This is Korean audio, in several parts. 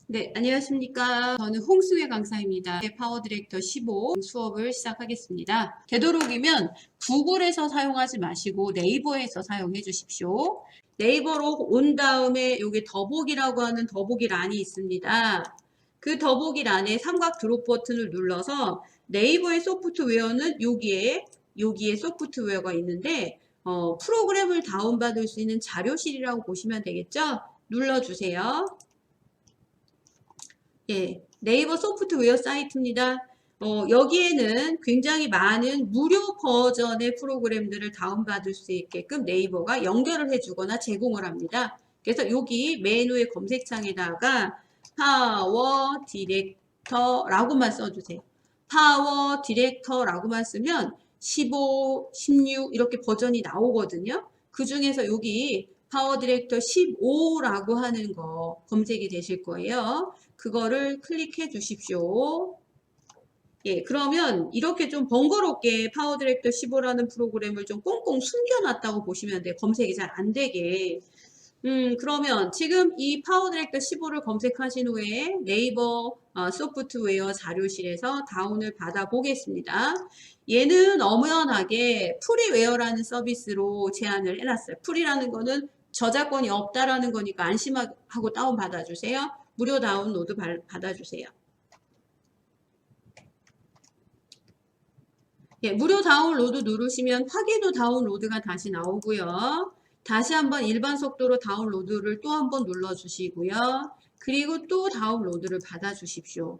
네, 안녕하십니까. 저는 홍수의 강사입니다. 파워 디렉터 15 수업을 시작하겠습니다. 되도록이면 구글에서 사용하지 마시고 네이버에서 사용해 주십시오. 네이버로 온 다음에 여기 더보기라고 하는 더보기 란이 있습니다. 그 더보기 란에 삼각 드롭 버튼을 눌러서 네이버의 소프트웨어는 여기에 소프트웨어가 있는데 프로그램을 다운받을 수 있는 자료실이라고 보시면 되겠죠? 눌러주세요. 예, 네이버 소프트웨어 사이트입니다. 여기에는 굉장히 많은 무료 버전의 프로그램들을 다운받을 수 있게끔 네이버가 연결을 해주거나 제공을 합니다. 그래서 여기 메뉴의 검색창에다가 파워 디렉터라고만 써주세요. 파워 디렉터라고만 쓰면 15, 16 이렇게 버전이 나오거든요. 그 중에서 여기 파워 디렉터 15라고 하는 거 검색이 되실 거예요. 그거를 클릭해 주십시오. 예, 그러면 이렇게 좀 번거롭게 파워 디렉터 15라는 프로그램을 좀 꽁꽁 숨겨놨다고 보시면 돼요. 검색이 잘 안 되게. 그러면 지금 이 파워 디렉터 15를 검색하신 후에 네이버 소프트웨어 자료실에서 다운을 받아 보겠습니다. 얘는 엄연하게 프리웨어라는 서비스로 제안을 해놨어요. 프리라는 거는 저작권이 없다라는 거니까 안심하고 다운 받아주세요. 무료 다운로드 받아주세요. 예, 무료 다운로드 누르시면 확인 후 다운로드가 다시 나오고요. 다시 한번 일반 속도로 다운로드를 또 한번 눌러주시고요. 그리고 또 다운로드를 받아주십시오.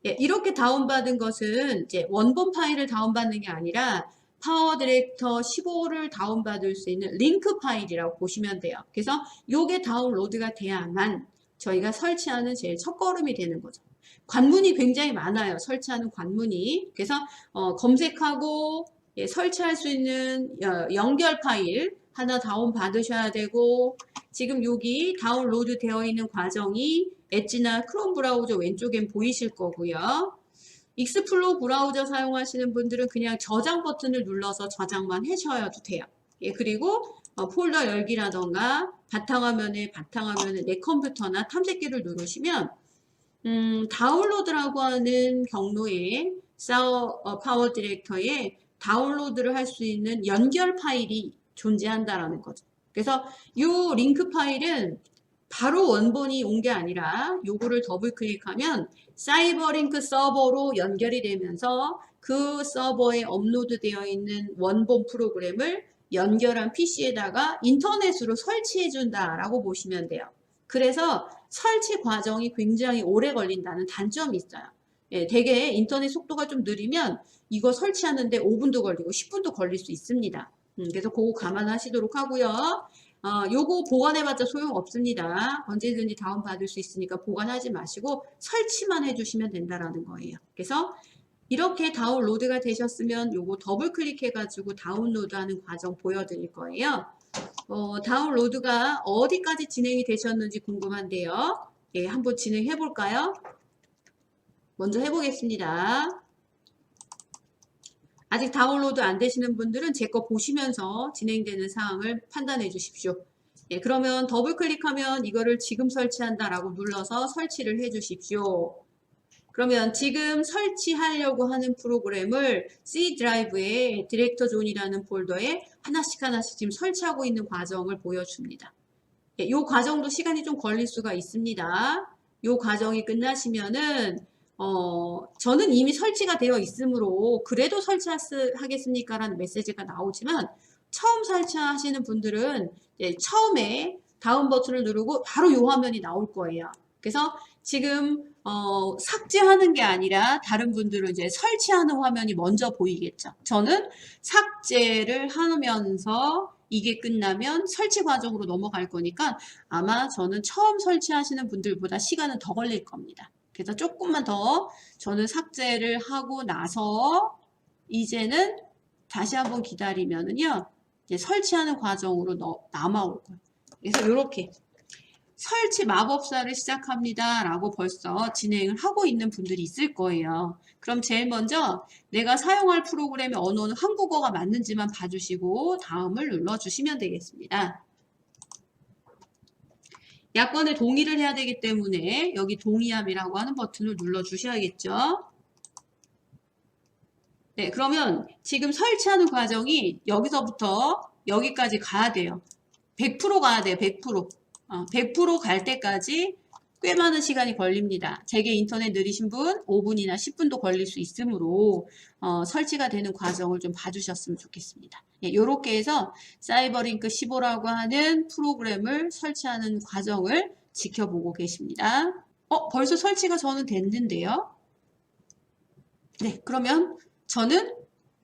예, 이렇게 다운받은 것은 이제 원본 파일을 다운받는 게 아니라 파워 디렉터 15를 다운받을 수 있는 링크 파일이라고 보시면 돼요. 그래서 요게 다운로드가 돼야만 저희가 설치하는 제일 첫걸음이 되는 거죠. 관문이 굉장히 많아요. 설치하는 관문이. 그래서 검색하고 예, 설치할 수 있는 연결 파일 하나 다운 받으셔야 되고 지금 여기 다운로드 되어 있는 과정이 엣지나 크롬 브라우저 왼쪽엔 보이실 거고요. 익스플로 브라우저 사용하시는 분들은 그냥 저장 버튼을 눌러서 저장만 하셔도 돼요. 예, 그리고 폴더 열기라던가 바탕화면에 내 컴퓨터나 탐색기를 누르시면 다운로드라고 하는 경로에 파워 디렉터에 다운로드를 할 수 있는 연결 파일이 존재한다라는 거죠. 그래서 이 링크 파일은 바로 원본이 온 게 아니라 요거를 더블 클릭하면 사이버링크 서버로 연결이 되면서 그 서버에 업로드 되어 있는 원본 프로그램을 연결한 PC에다가 인터넷으로 설치해 준다라고 보시면 돼요. 그래서 설치 과정이 굉장히 오래 걸린다는 단점이 있어요. 예, 되게 인터넷 속도가 좀 느리면 이거 설치하는데 5분도 걸리고 10분도 걸릴 수 있습니다. 그래서 그거 감안하시도록 하고요. 요거 보관해봤자 소용없습니다. 언제든지 다운받을 수 있으니까 보관하지 마시고 설치만 해주시면 된다라는 거예요. 그래서 이렇게 다운로드가 되셨으면 요거 더블 클릭해가지고 다운로드하는 과정 보여드릴 거예요. 다운로드가 어디까지 진행이 되셨는지 궁금한데요. 예, 한번 진행해 볼까요? 먼저 해보겠습니다. 아직 다운로드 안 되시는 분들은 제 거 보시면서 진행되는 사항을 판단해 주십시오. 예, 그러면 더블 클릭하면 이거를 지금 설치한다라고 눌러서 설치를 해 주십시오. 그러면 지금 설치하려고 하는 프로그램을 C 드라이브에 디렉터 존이라는 폴더에 하나씩 지금 설치하고 있는 과정을 보여줍니다. 이 과정도 시간이 좀 걸릴 수가 있습니다. 이 과정이 끝나시면은 저는 이미 설치가 되어 있으므로 그래도 설치하겠습니까? 라는 메시지가 나오지만 처음 설치하시는 분들은 처음에 다운 버튼을 누르고 바로 이 화면이 나올 거예요. 그래서 지금 삭제하는 게 아니라 다른 분들은 이제 설치하는 화면이 먼저 보이겠죠. 저는 삭제를 하면서 이게 끝나면 설치 과정으로 넘어갈 거니까 아마 저는 처음 설치하시는 분들보다 시간은 더 걸릴 겁니다. 그래서 조금만 더 저는 삭제를 하고 나서 이제는 다시 한번 기다리면은요. 이제 설치하는 과정으로 남아올 거예요. 그래서 이렇게 설치 마법사를 시작합니다 라고 벌써 진행을 하고 있는 분들이 있을 거예요. 그럼 제일 먼저 내가 사용할 프로그램의 언어는 한국어가 맞는지만 봐주시고 다음을 눌러주시면 되겠습니다. 약관에 동의를 해야 되기 때문에 여기 동의함이라고 하는 버튼을 눌러 주셔야겠죠. 네, 그러면 지금 설치하는 과정이 여기서부터 여기까지 가야 돼요. 100% 가야 돼요. 100%. 100% 갈 때까지 꽤 많은 시간이 걸립니다. 제게 인터넷 느리신 분 5분이나 10분도 걸릴 수 있으므로 설치가 되는 과정을 좀 봐주셨으면 좋겠습니다. 이렇게 해서 사이버링크 15라고 하는 프로그램을 설치하는 과정을 지켜보고 계십니다. 벌써 설치가 저는 됐는데요. 네, 그러면 저는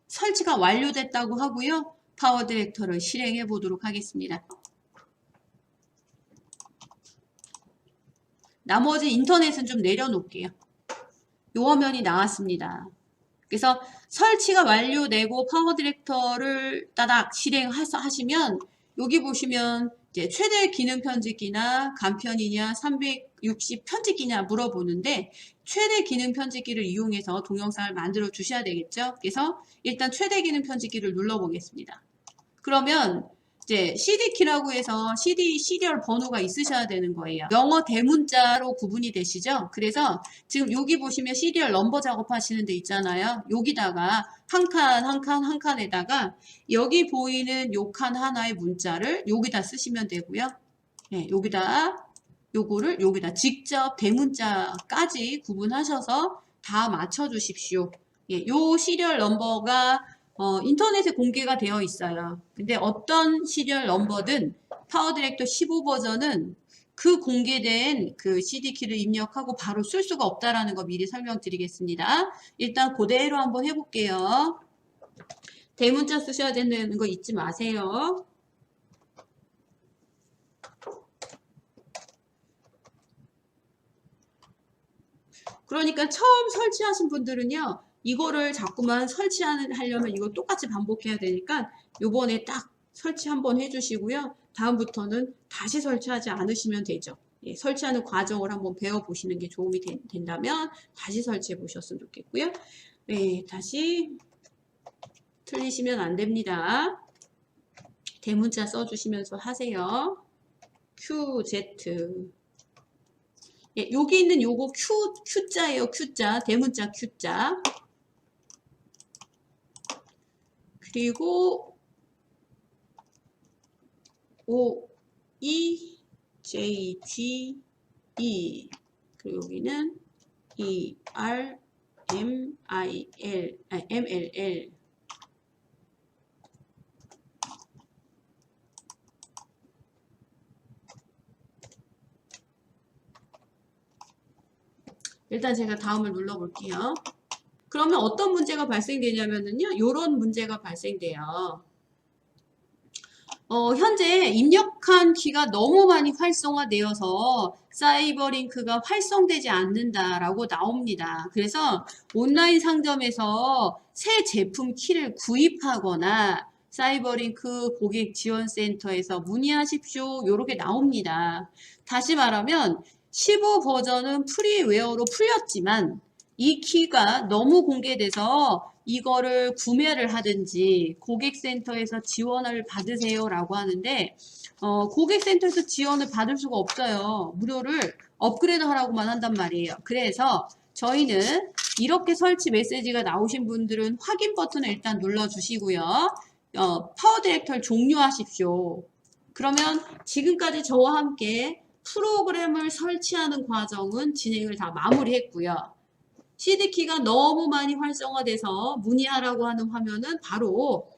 설치가 완료됐다고 하고요. 파워 디렉터를 실행해 보도록 하겠습니다. 나머지 인터넷은 좀 내려놓을게요. 요 화면이 나왔습니다. 그래서 설치가 완료되고 파워 디렉터를 따닥 실행하시면 여기 보시면 이제 최대 기능 편집기나 간편이냐 360 편집기냐 물어보는데 최대 기능 편집기를 이용해서 동영상을 만들어 주셔야 되겠죠. 그래서 일단 최대 기능 편집기를 눌러 보겠습니다. 그러면 이제 CD키라고 해서 CD 시리얼 번호가 있으셔야 되는 거예요. 영어 대문자로 구분이 되시죠? 그래서 지금 여기 보시면 시리얼 넘버 작업하시는 데 있잖아요. 여기다가 한 칸 칸에다가 여기 보이는 요 칸 하나의 문자를 여기다 쓰시면 되고요. 네, 요거를 여기다 직접 대문자까지 구분하셔서 다 맞춰 주십시오. 예, 요 시리얼 넘버가 인터넷에 공개가 되어 있어요. 근데 어떤 시리얼 넘버든 파워 디렉터 15 버전은 그 공개된 그 CD키를 입력하고 바로 쓸 수가 없다라는 거 미리 설명드리겠습니다. 일단 그대로 한번 해볼게요. 대문자 쓰셔야 되는 거 잊지 마세요. 그러니까 처음 설치하신 분들은요. 이거를 자꾸만 설치하려면 이거 똑같이 반복해야 되니까 요번에 딱 설치 한번 해주시고요. 다음부터는 다시 설치하지 않으시면 되죠. 예, 설치하는 과정을 한번 배워보시는 게 도움이 된다면 다시 설치해 보셨으면 좋겠고요. 네, 다시 틀리시면 안 됩니다. 대문자 써주시면서 하세요. QZ. 예, 여기 있는 요거 Q자예요. Q자. 대문자 Q자. 그리고 O, E, J, G, E. 그리고 여기는 E, R, M, I, L, M, L, L. 일단 제가 다음을 눌러볼게요. 그러면 어떤 문제가 발생되냐면요. 이런 문제가 발생돼요. 현재 입력한 키가 너무 많이 활성화되어서 사이버링크가 활성되지 않는다라고 나옵니다. 그래서 온라인 상점에서 새 제품 키를 구입하거나 사이버링크 고객 지원센터에서 문의하십시오. 이렇게 나옵니다. 다시 말하면 15 버전은 프리웨어로 풀렸지만 이 키가 너무 공개돼서 이거를 구매를 하든지 고객센터에서 지원을 받으세요 라고 하는데 고객센터에서 지원을 받을 수가 없어요. 무료를 업그레이드 하라고만 한단 말이에요. 그래서 저희는 이렇게 설치 메시지가 나오신 분들은 확인 버튼을 일단 눌러주시고요. 파워 디렉터를 종료하십시오. 그러면 지금까지 저와 함께 프로그램을 설치하는 과정은 진행을 다 마무리했고요. CD키가 너무 많이 활성화돼서 문의하라고 하는 화면은 바로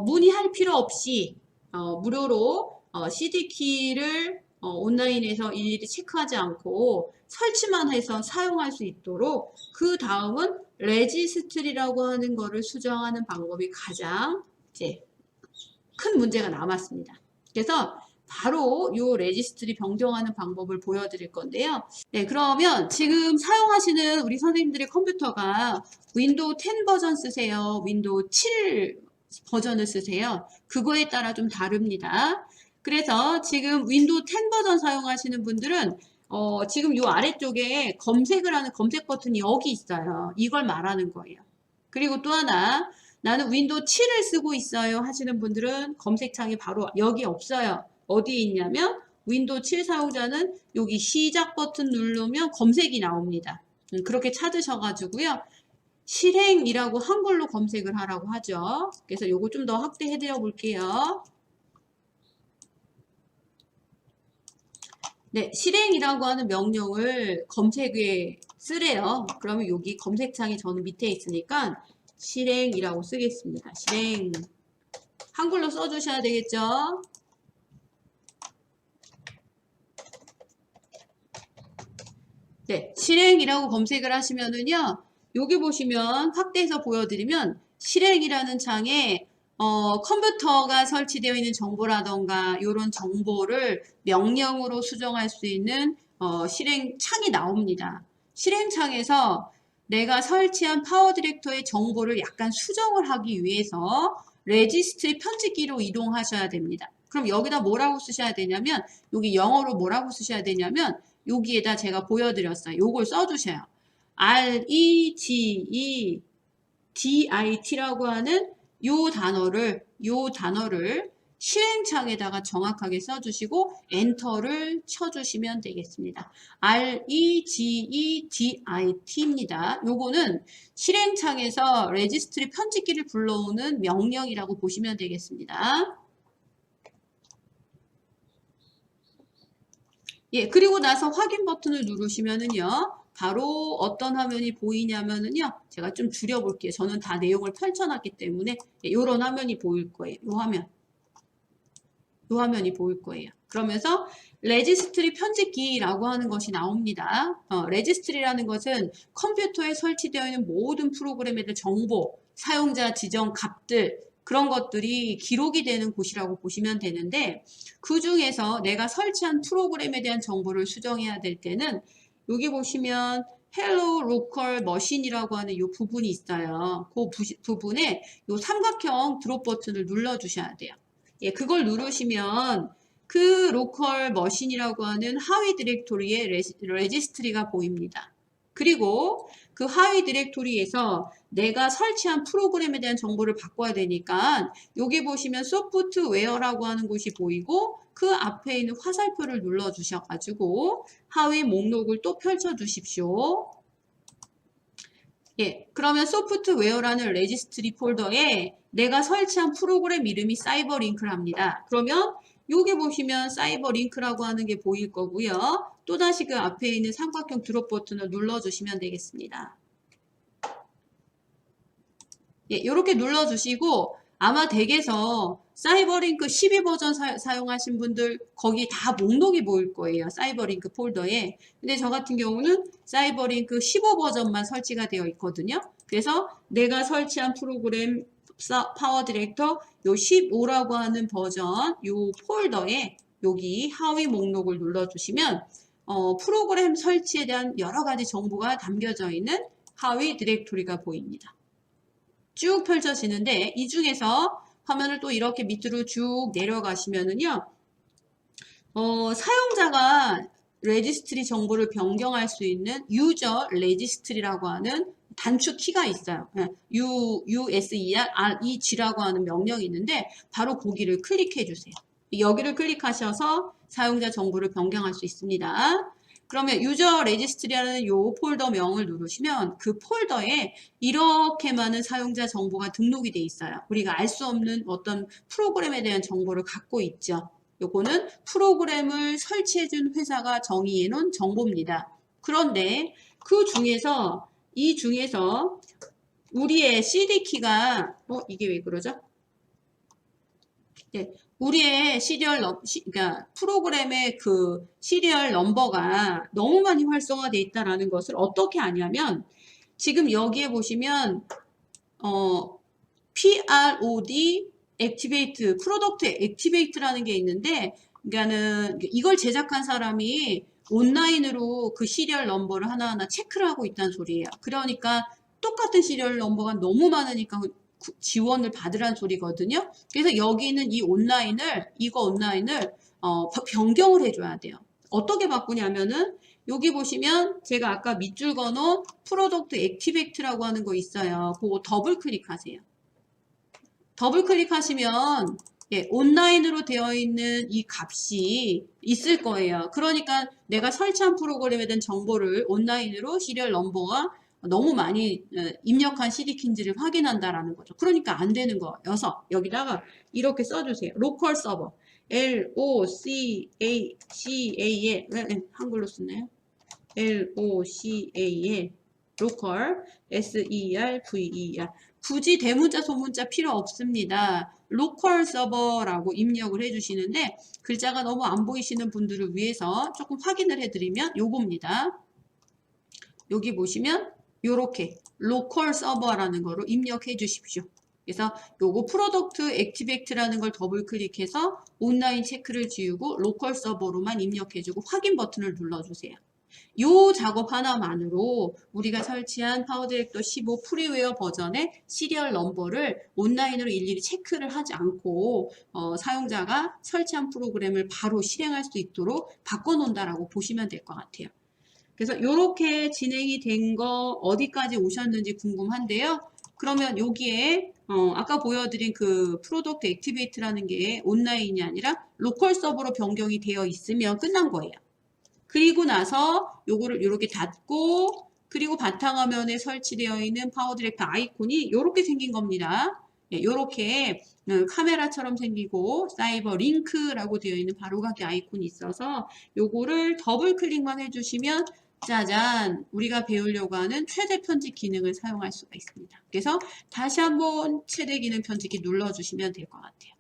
문의할 필요 없이 무료로 CD키를 온라인에서 일일이 체크하지 않고 설치만 해서 사용할 수 있도록 그 다음은 레지스트리라고 하는 거를 수정하는 방법이 가장 이제 큰 문제가 남았습니다. 그래서 바로 요 레지스트리 변경하는 방법을 보여드릴 건데요. 네, 그러면 지금 사용하시는 우리 선생님들의 컴퓨터가 윈도우 10 버전 쓰세요? 윈도우 7 버전을 쓰세요? 그거에 따라 좀 다릅니다. 그래서 지금 윈도우 10 버전 사용하시는 분들은 지금 요 아래쪽에 검색을 하는 검색 버튼이 여기 있어요. 이걸 말하는 거예요. 그리고 또 하나 나는 윈도우 7을 쓰고 있어요 하시는 분들은 검색창이 바로 여기 없어요. 어디에 있냐면 윈도우 7 사용자는 여기 시작 버튼 누르면 검색이 나옵니다. 그렇게 찾으셔가지고요. 실행이라고 한글로 검색을 하라고 하죠. 그래서 요거 좀 더 확대해 드려 볼게요. 네, 실행이라고 하는 명령을 검색에 쓰래요. 그러면 여기 검색창이 저는 밑에 있으니까 실행이라고 쓰겠습니다. 실행. 한글로 써주셔야 되겠죠? 네, 실행이라고 검색을 하시면은요. 여기 보시면 확대해서 보여드리면 실행이라는 창에 컴퓨터가 설치되어 있는 정보라던가 이런 정보를 명령으로 수정할 수 있는 실행창이 나옵니다. 실행창에서 내가 설치한 파워 디렉터의 정보를 약간 수정을 하기 위해서 레지스트리 편집기로 이동하셔야 됩니다. 그럼 여기다 뭐라고 쓰셔야 되냐면 여기 영어로 뭐라고 쓰셔야 되냐면 여기에다 제가 보여드렸어요. 요걸 써주셔요. REGEDIT라고 하는 요 단어를 실행창에다가 정확하게 써주시고 엔터를 쳐주시면 되겠습니다. REGEDIT입니다. 요거는 실행창에서 레지스트리 편집기를 불러오는 명령이라고 보시면 되겠습니다. 예, 그리고 나서 확인 버튼을 누르시면은요, 바로 어떤 화면이 보이냐면은요, 제가 좀 줄여볼게요. 저는 다 내용을 펼쳐놨기 때문에, 예, 요런 화면이 보일 거예요. 요 화면이 보일 거예요. 그러면서 레지스트리 편집기라고 하는 것이 나옵니다. 레지스트리라는 것은 컴퓨터에 설치되어 있는 모든 프로그램에 대한 정보, 사용자 지정 값들, 그런 것들이 기록이 되는 곳이라고 보시면 되는데 그 중에서 내가 설치한 프로그램에 대한 정보를 수정해야 될 때는 여기 보시면 Hello Local Machine이라고 하는 이 부분이 있어요. 그 부분에 이 삼각형 드롭 버튼을 눌러주셔야 돼요. 예, 그걸 누르시면 그 로컬 머신이라고 하는 하위 디렉토리의 레지스트리가 보입니다. 그리고 그 하위 디렉토리에서 내가 설치한 프로그램에 대한 정보를 바꿔야 되니까 여기 보시면 소프트웨어라고 하는 곳이 보이고 그 앞에 있는 화살표를 눌러 주셔가지고 하위 목록을 또 펼쳐 주십시오. 예, 그러면 소프트웨어라는 레지스트리 폴더에 내가 설치한 프로그램 이름이 사이버링크랍니다. 그러면 여기 보시면 사이버링크라고 하는 게 보일 거고요. 또다시 그 앞에 있는 삼각형 드롭 버튼을 눌러주시면 되겠습니다. 예, 이렇게 눌러주시고 아마 댁에서 사이버링크 12 버전 사용하신 분들 거기 다 목록이 보일 거예요. 사이버링크 폴더에. 근데 저 같은 경우는 사이버링크 15 버전만 설치가 되어 있거든요. 그래서 내가 설치한 프로그램 파워 디렉터 요 15라고 하는 버전 요 폴더에 여기 하위 목록을 눌러주시면 프로그램 설치에 대한 여러 가지 정보가 담겨져 있는 하위 디렉토리가 보입니다. 쭉 펼쳐지는데 이 중에서 화면을 또 이렇게 밑으로 쭉 내려가시면은요. 사용자가 레지스트리 정보를 변경할 수 있는 유저 레지스트리라고 하는 단축 키가 있어요. USEREG라고 하는 명령이 있는데 바로 거기를 클릭해 주세요. 여기를 클릭하셔서 사용자 정보를 변경할 수 있습니다. 그러면 유저 레지스트리라는 요 폴더명을 누르시면 그 폴더에 이렇게 많은 사용자 정보가 등록이 돼 있어요. 우리가 알 수 없는 어떤 프로그램에 대한 정보를 갖고 있죠. 요거는 프로그램을 설치해준 회사가 정의해 놓은 정보입니다. 그런데 이 중에서 우리의 CD키가 이게 왜 그러죠? 네, 우리의 그러니까 프로그램의 그 시리얼 넘버가 너무 많이 활성화되어 있다는 것을 어떻게 아냐면 지금 여기에 보시면 PROD 액티베이트, 프로덕트 액티베이트라는 게 있는데 그러니까는 이걸 제작한 사람이 온라인으로 그 시리얼 넘버를 하나하나 체크를 하고 있다는 소리예요. 그러니까 똑같은 시리얼 넘버가 너무 많으니까 지원을 받으란 소리거든요. 그래서 여기는 이거 온라인을 변경을 해줘야 돼요. 어떻게 바꾸냐면은 여기 보시면 제가 아까 밑줄 그어놓은 프로덕트 액티베이트라고 하는 거 있어요. 그거 더블 클릭하세요. 더블 클릭하시면 예, 온라인으로 되어 있는 이 값이 있을 거예요. 그러니까 내가 설치한 프로그램에 대한 정보를 온라인으로 시리얼 넘버가 너무 많이 입력한 CD키인지를 확인한다라는 거죠. 그러니까 안 되는 거여서 여기다가 이렇게 써주세요. 로컬 서버 LOCACAL 한글로 쓰네요. LOCAL 로컬 SERVER 굳이 대문자 소문자 필요 없습니다. 로컬 서버라고 입력을 해주시는데 글자가 너무 안 보이시는 분들을 위해서 조금 확인을 해드리면 요겁니다. 여기 보시면 요렇게 로컬 서버라는 거로 입력해 주십시오. 그래서 요거 프로덕트 액티베이트라는 걸 더블 클릭해서 온라인 체크를 지우고 로컬 서버로만 입력해주고 확인 버튼을 눌러주세요. 요 작업 하나만으로 우리가 설치한 파워디렉터 15 프리웨어 버전의 시리얼 넘버를 온라인으로 일일이 체크를 하지 않고 사용자가 설치한 프로그램을 바로 실행할 수 있도록 바꿔놓는다라고 보시면 될 것 같아요. 그래서 이렇게 진행이 된 거 어디까지 오셨는지 궁금한데요. 그러면 여기에 아까 보여드린 그 프로덕트 액티베이트라는 게 온라인이 아니라 로컬 서버로 변경이 되어 있으면 끝난 거예요. 그리고 나서 요거를 이렇게 닫고 그리고 바탕화면에 설치되어 있는 파워디렉터 아이콘이 이렇게 생긴 겁니다. 이렇게 카메라처럼 생기고 사이버 링크라고 되어 있는 바로가기 아이콘이 있어서 요거를 더블 클릭만 해주시면 짜잔 우리가 배우려고 하는 최대 편집 기능을 사용할 수가 있습니다. 그래서 다시 한번 최대 기능 편집기 눌러주시면 될 것 같아요.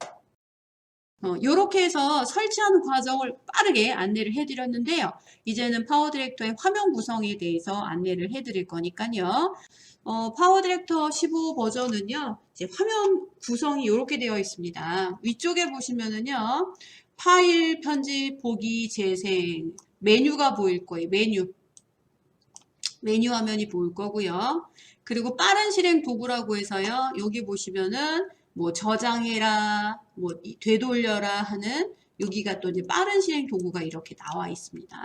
이렇게 해서 설치하는 과정을 빠르게 안내를 해드렸는데요. 이제는 파워 디렉터의 화면 구성에 대해서 안내를 해드릴 거니까요. 파워 디렉터 15 버전은요, 이제 화면 구성이 이렇게 되어 있습니다. 위쪽에 보시면은요, 파일 편집, 보기, 재생, 메뉴가 보일 거예요. 메뉴 화면이 보일 거고요. 그리고 빠른 실행 도구라고 해서요, 여기 보시면은 뭐 저장해라, 뭐 되돌려라 하는 여기가 또 이제 빠른 실행 도구가 이렇게 나와 있습니다.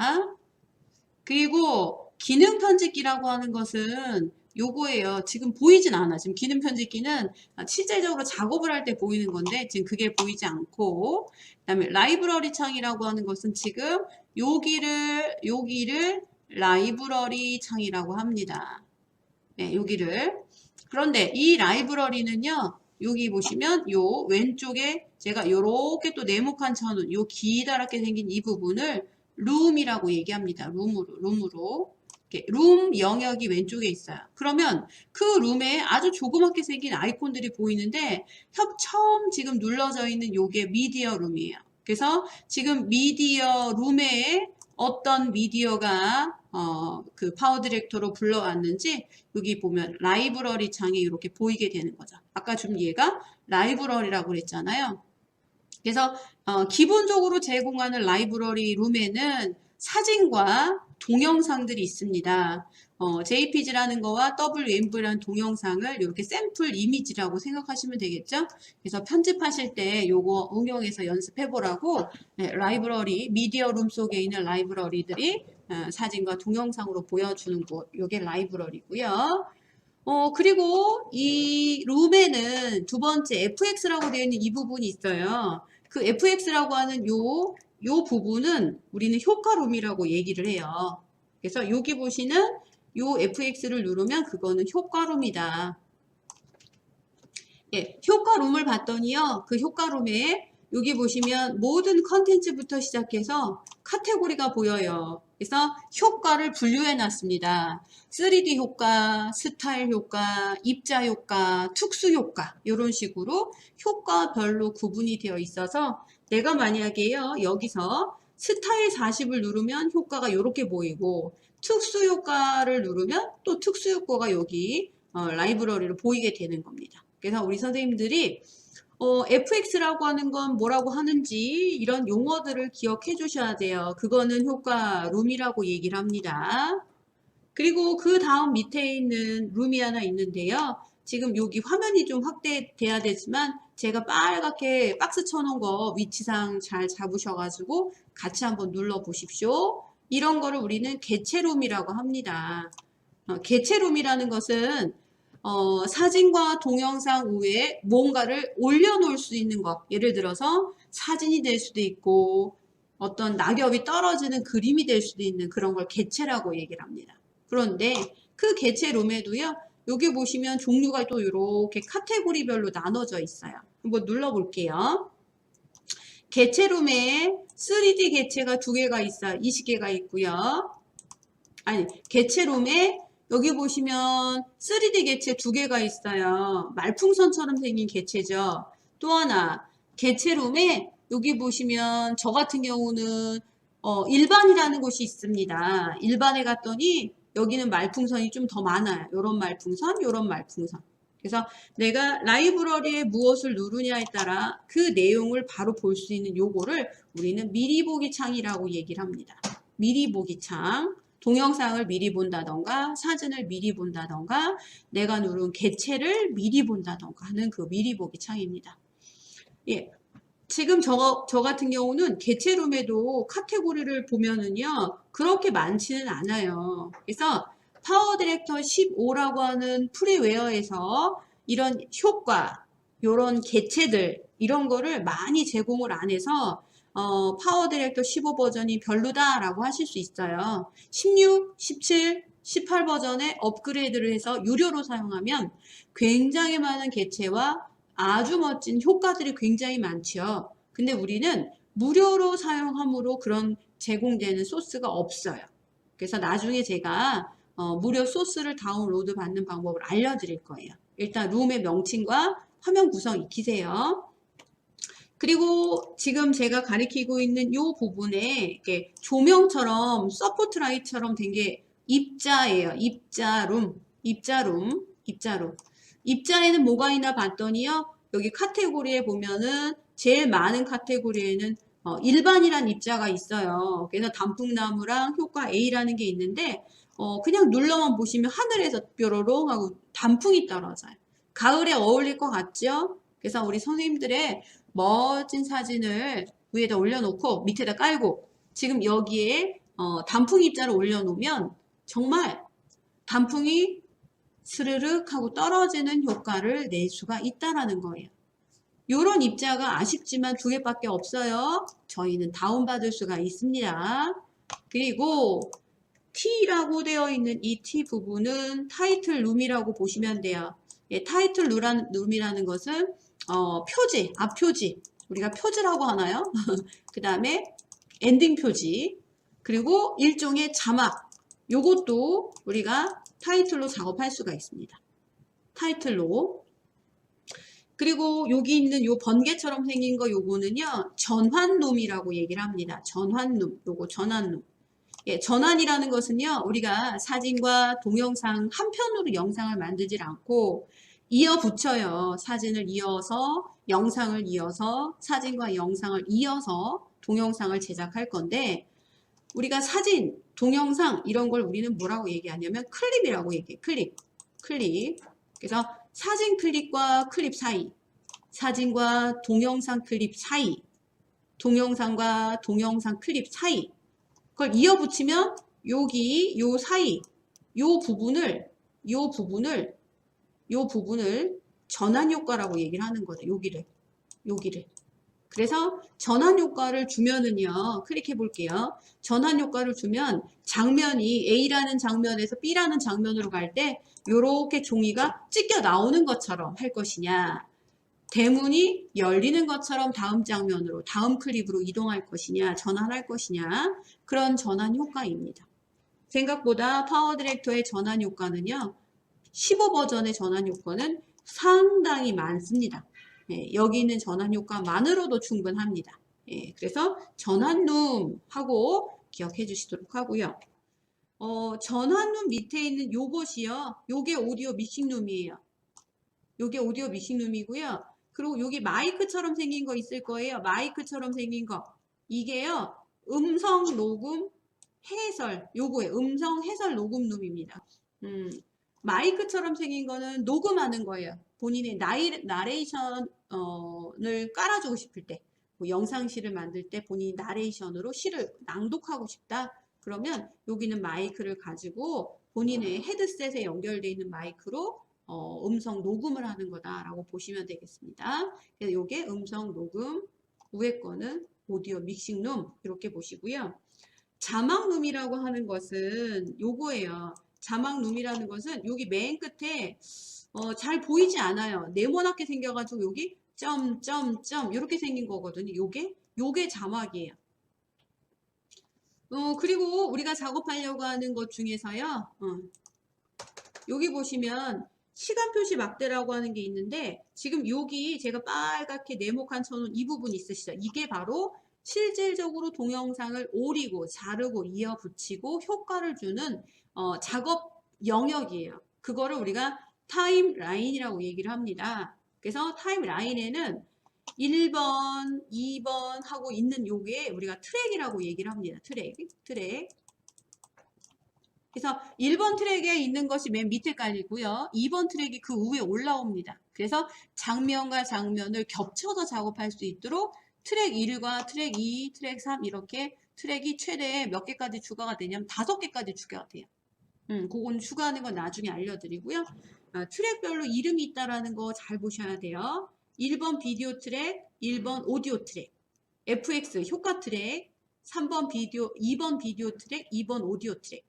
그리고 기능 편집기라고 하는 것은 요거예요. 지금 보이진 않아. 지금 기능 편집기는 실제적으로 작업을 할 때 보이는 건데 지금 그게 보이지 않고 그다음에 라이브러리 창이라고 하는 것은 지금 여기를 라이브러리 창이라고 합니다. 네, 여기를. 그런데 이 라이브러리는요. 여기 보시면 요 왼쪽에 제가 요렇게 또 네모칸 쳐놓은 요 기다랗게 생긴 이 부분을 룸이라고 얘기합니다. 룸으로. 이렇게 룸 영역이 왼쪽에 있어요. 그러면 그 룸에 아주 조그맣게 생긴 아이콘들이 보이는데 처음 지금 눌러져 있는 요게 미디어 룸이에요. 그래서 지금 미디어 룸에 어떤 미디어가 그 파워 디렉터로 불러왔는지 여기 보면 라이브러리 창에 이렇게 보이게 되는 거죠. 아까 좀 얘가 라이브러리라고 그랬잖아요. 그래서 기본적으로 제공하는 라이브러리 룸에는 사진과 동영상들이 있습니다. JPG라는 거와 WMV라는 동영상을 이렇게 샘플 이미지라고 생각하시면 되겠죠. 그래서 편집하실 때 요거 응용해서 연습해 보라고 라이브러리 미디어 룸 속에 있는 라이브러리들이 사진과 동영상으로 보여주는 곳 요게 라이브러리고요. 그리고 이 룸에는 두 번째 fx라고 되어 있는 이 부분이 있어요. 그 fx라고 하는 요 부분은 우리는 효과 룸이라고 얘기를 해요. 그래서 여기 보시는 요 fx를 누르면 그거는 효과 룸이다. 예, 효과 룸을 봤더니요. 그 효과 룸에 여기 보시면 모든 컨텐츠부터 시작해서 카테고리가 보여요. 그래서 효과를 분류해 놨습니다. 3D 효과, 스타일 효과, 입자 효과, 특수 효과 이런 식으로 효과별로 구분이 되어 있어서 내가 만약에요. 여기서 스타일 40을 누르면 효과가 이렇게 보이고 특수 효과를 누르면 또 특수 효과가 여기 라이브러리로 보이게 되는 겁니다. 그래서 우리 선생님들이 fx라고 하는 건 뭐라고 하는지 이런 용어들을 기억해 주셔야 돼요. 그거는 효과 룸이라고 얘기를 합니다. 그리고 그 다음 밑에 있는 룸이 하나 있는데요. 지금 여기 화면이 좀 확대돼야 되지만 제가 빨갛게 박스 쳐놓은 거 위치상 잘 잡으셔가지고 같이 한번 눌러 보십시오. 이런 거를 우리는 개체룸이라고 합니다. 개체룸이라는 것은 사진과 동영상 외에 뭔가를 올려놓을 수 있는 것. 예를 들어서 사진이 될 수도 있고 어떤 낙엽이 떨어지는 그림이 될 수도 있는 그런 걸 객체라고 얘기를 합니다. 그런데 그 객체 룸에도요. 여기 보시면 종류가 또 이렇게 카테고리별로 나눠져 있어요. 한번 눌러볼게요. 객체룸에 3D 객체가 2개가 있어요. 20개가 있고요. 아니, 객체룸에 여기 보시면 3D 객체 2개가 있어요. 말풍선처럼 생긴 객체죠. 또 하나, 객체룸에 여기 보시면 저 같은 경우는 일반이라는 곳이 있습니다. 일반에 갔더니 여기는 말풍선이 좀 더 많아요. 요런 말풍선, 요런 말풍선. 그래서 내가 라이브러리에 무엇을 누르냐에 따라 그 내용을 바로 볼 수 있는 요거를 우리는 미리 보기 창이라고 얘기를 합니다. 미리 보기 창. 동영상을 미리 본다던가 사진을 미리 본다던가 내가 누른 객체를 미리 본다던가 하는 그 미리 보기 창입니다. 예. 지금 저 같은 경우는 객체룸에도 카테고리를 보면은요, 그렇게 많지는 않아요. 그래서 파워 디렉터 15라고 하는 프리웨어에서 이런 효과, 이런 객체들, 이런 거를 많이 제공을 안 해서, 파워 디렉터 15 버전이 별로다라고 하실 수 있어요. 16, 17, 18 버전에 업그레이드를 해서 유료로 사용하면 굉장히 많은 객체와 아주 멋진 효과들이 굉장히 많죠. 근데 우리는 무료로 사용함으로 그런 제공되는 소스가 없어요. 그래서 나중에 제가 무료 소스를 다운로드 받는 방법을 알려드릴 거예요. 일단 룸의 명칭과 화면 구성 익히세요. 그리고 지금 제가 가리키고 있는 이 부분에 이렇게 조명처럼 서포트 라이트처럼 된 게 입자예요. 입자룸. 입자에는 뭐가 있나 봤더니요. 여기 카테고리에 보면은 제일 많은 카테고리에는 일반이란 입자가 있어요. 그래서 단풍나무랑 효과 A라는 게 있는데 그냥 눌러만 보시면 하늘에서 뾰로롱 하고 단풍이 떨어져요. 가을에 어울릴 것 같죠? 그래서 우리 선생님들의 멋진 사진을 위에다 올려놓고 밑에다 깔고 지금 여기에 단풍 입자를 올려놓으면 정말 단풍이 스르륵 하고 떨어지는 효과를 낼 수가 있다라는 거예요. 요런 입자가 아쉽지만 2개밖에 없어요. 저희는 다운받을 수가 있습니다. 그리고 T라고 되어 있는 이 T 부분은 타이틀 룸이라고 보시면 돼요. 예, 타이틀 룸이라는 것은 표지, 앞표지. 우리가 표지라고 하나요? 그 다음에 엔딩 표지. 그리고 일종의 자막. 요것도 우리가 타이틀로 작업할 수가 있습니다. 타이틀로. 그리고 여기 있는 요 번개처럼 생긴 거 요거는요. 전환룸이라고 얘기를 합니다. 전환룸. 요거 전환룸. 예, 전환이라는 것은요. 우리가 사진과 동영상 한 편으로 영상을 만들질 않고 이어 붙여요. 사진을 이어서 영상을 이어서 사진과 영상을 이어서 동영상을 제작할 건데 우리가 사진, 동영상 이런 걸 우리는 뭐라고 얘기하냐면 클립이라고 얘기해. 클립. 그래서 사진 클립과 클립 사이, 사진과 동영상 클립 사이, 동영상과 동영상 클립 사이 그걸 이어 붙이면 여기 요 사이 요 부분을 전환 효과라고 얘기를 하는 거죠. 여기를. 그래서 전환 효과를 주면은요. 클릭해 볼게요. 전환 효과를 주면 장면이 A라는 장면에서 B라는 장면으로 갈 때 요렇게 종이가 찢겨 나오는 것처럼 할 것이냐. 대문이 열리는 것처럼 다음 장면으로 다음 클립으로 이동할 것이냐. 전환할 것이냐. 그런 전환 효과입니다. 생각보다 파워 디렉터의 전환 효과는요. 15 버전의 전환 효과는 상당히 많습니다. 예, 여기 있는 전환 효과만으로도 충분합니다. 예, 그래서 전환룸 하고 기억해 주시도록 하고요. 전환룸 밑에 있는 요것이요. 요게 오디오 믹싱룸이에요. 요게 오디오 믹싱룸이고요. 그리고 여기 마이크처럼 생긴 거 있을 거예요. 마이크처럼 생긴 거. 이게요. 음성 녹음 해설 요거예요. 음성 해설 녹음룸입니다. 마이크처럼 생긴 거는 녹음하는 거예요. 본인의 나레이션을 깔아주고 싶을 때, 뭐 영상시를 만들 때 본인이 나레이션으로 시를 낭독하고 싶다. 그러면 여기는 마이크를 가지고 본인의 헤드셋에 연결되어 있는 마이크로 음성 녹음을 하는 거다라고 보시면 되겠습니다. 그래서 요게 음성 녹음, 위에 거는 오디오 믹싱룸 이렇게 보시고요. 자막룸이라고 하는 것은 요거예요. 자막룸이라는 것은 여기 맨 끝에 잘 보이지 않아요. 네모나게 생겨가지고 여기 점점점 이렇게 생긴 거거든요. 요게 자막이에요. 그리고 우리가 작업하려고 하는 것 중에서요. 여기 보시면 시간 표시 막대라고 하는 게 있는데 지금 여기 제가 빨갛게 네모칸 쳐놓은 이 부분 있으시죠? 이게 바로 실질적으로 동영상을 오리고 자르고 이어 붙이고 효과를 주는 작업 영역이에요. 그거를 우리가 타임라인이라고 얘기를 합니다. 그래서 타임라인에는 1번, 2번 하고 있는 요게 우리가 트랙이라고 얘기를 합니다. 트랙. 그래서 1번 트랙에 있는 것이 맨 밑에 깔리고요. 2번 트랙이 그 위에 올라옵니다. 그래서 장면과 장면을 겹쳐서 작업할 수 있도록 트랙 1과 트랙 2, 트랙 3 이렇게 트랙이 최대 몇 개까지 추가가 되냐면 5개까지 추가가 돼요. 그건 추가하는 건 나중에 알려드리고요. 트랙별로 이름이 있다라는 거 잘 보셔야 돼요. 1번 비디오 트랙, 1번 오디오 트랙, FX 효과 트랙, 3번 비디오, 2번 비디오 트랙, 2번 오디오 트랙,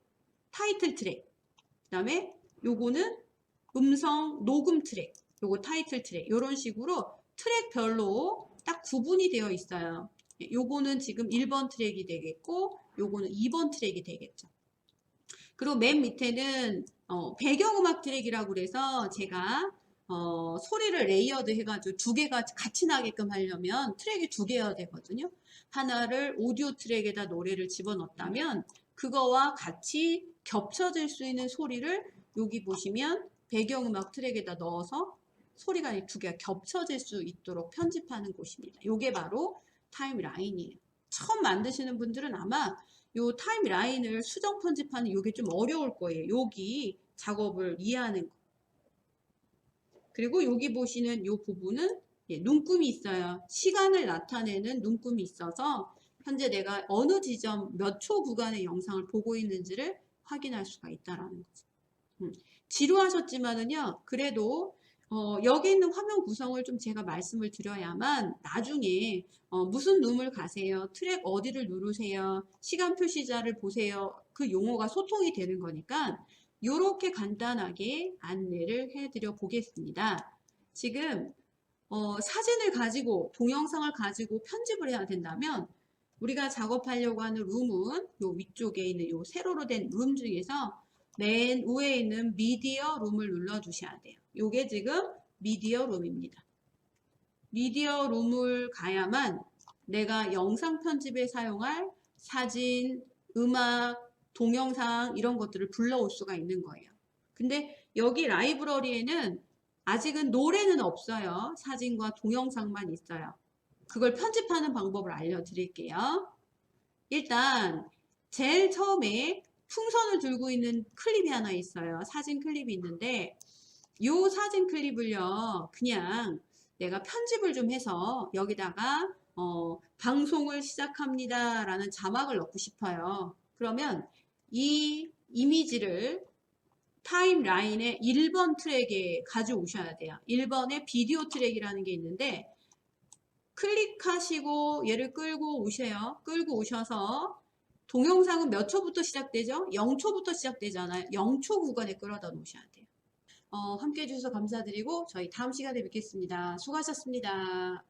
타이틀 트랙, 그 다음에 요거는 음성 녹음 트랙, 요거 타이틀 트랙, 요런 식으로 트랙별로 딱 구분이 되어 있어요. 요거는 지금 1번 트랙이 되겠고, 요거는 2번 트랙이 되겠죠. 그리고 맨 밑에는 배경음악 트랙이라고 그래서 제가 소리를 레이어드 해가지고 두 개가 같이 나게끔 하려면 트랙이 두 개여야 되거든요. 하나를 오디오 트랙에다 노래를 집어넣었다면 그거와 같이 겹쳐질 수 있는 소리를 여기 보시면 배경음악 트랙에다 넣어서 소리가 두 개가 겹쳐질 수 있도록 편집하는 곳입니다. 이게 바로 타임라인이에요. 처음 만드시는 분들은 아마 요 타임라인을 수정 편집하는 이게 좀 어려울 거예요. 여기 작업을 이해하는 거. 그리고 여기 보시는 요 부분은 눈금이 있어요. 시간을 나타내는 눈금이 있어서 현재 내가 어느 지점 몇 초 구간의 영상을 보고 있는지를 확인할 수가 있다라는 거죠. 지루하셨지만은요, 그래도 여기 있는 화면 구성을 좀 제가 말씀을 드려야만 나중에 무슨 룸을 가세요, 트랙 어디를 누르세요, 시간 표시자를 보세요, 그 용어가 소통이 되는 거니까 이렇게 간단하게 안내를 해드려 보겠습니다. 지금 사진을 가지고 동영상을 가지고 편집을 해야 된다면 우리가 작업하려고 하는 룸은 요 위쪽에 있는 요 세로로 된 룸 중에서 맨 위에 있는 미디어 룸을 눌러 주셔야 돼요. 요게 지금 미디어 룸입니다. 미디어 룸을 가야만 내가 영상 편집에 사용할 사진, 음악, 동영상 이런 것들을 불러올 수가 있는 거예요. 근데 여기 라이브러리에는 아직은 노래는 없어요. 사진과 동영상만 있어요. 그걸 편집하는 방법을 알려드릴게요. 일단 제일 처음에 풍선을 들고 있는 클립이 하나 있어요. 사진 클립이 있는데 이 사진 클립을요, 그냥 내가 편집을 좀 해서 여기다가 방송을 시작합니다 라는 자막을 넣고 싶어요. 그러면 이 이미지를 타임라인의 1번 트랙에 가져오셔야 돼요. 1번에 비디오 트랙이라는 게 있는데 클릭하시고 얘를 끌고 오세요. 끌고 오셔서 동영상은 몇 초부터 시작되죠? 0초부터 시작되잖아요. 0초 구간에 끌어다 놓으셔야 돼요. 함께 해주셔서 감사드리고 저희 다음 시간에 뵙겠습니다. 수고하셨습니다.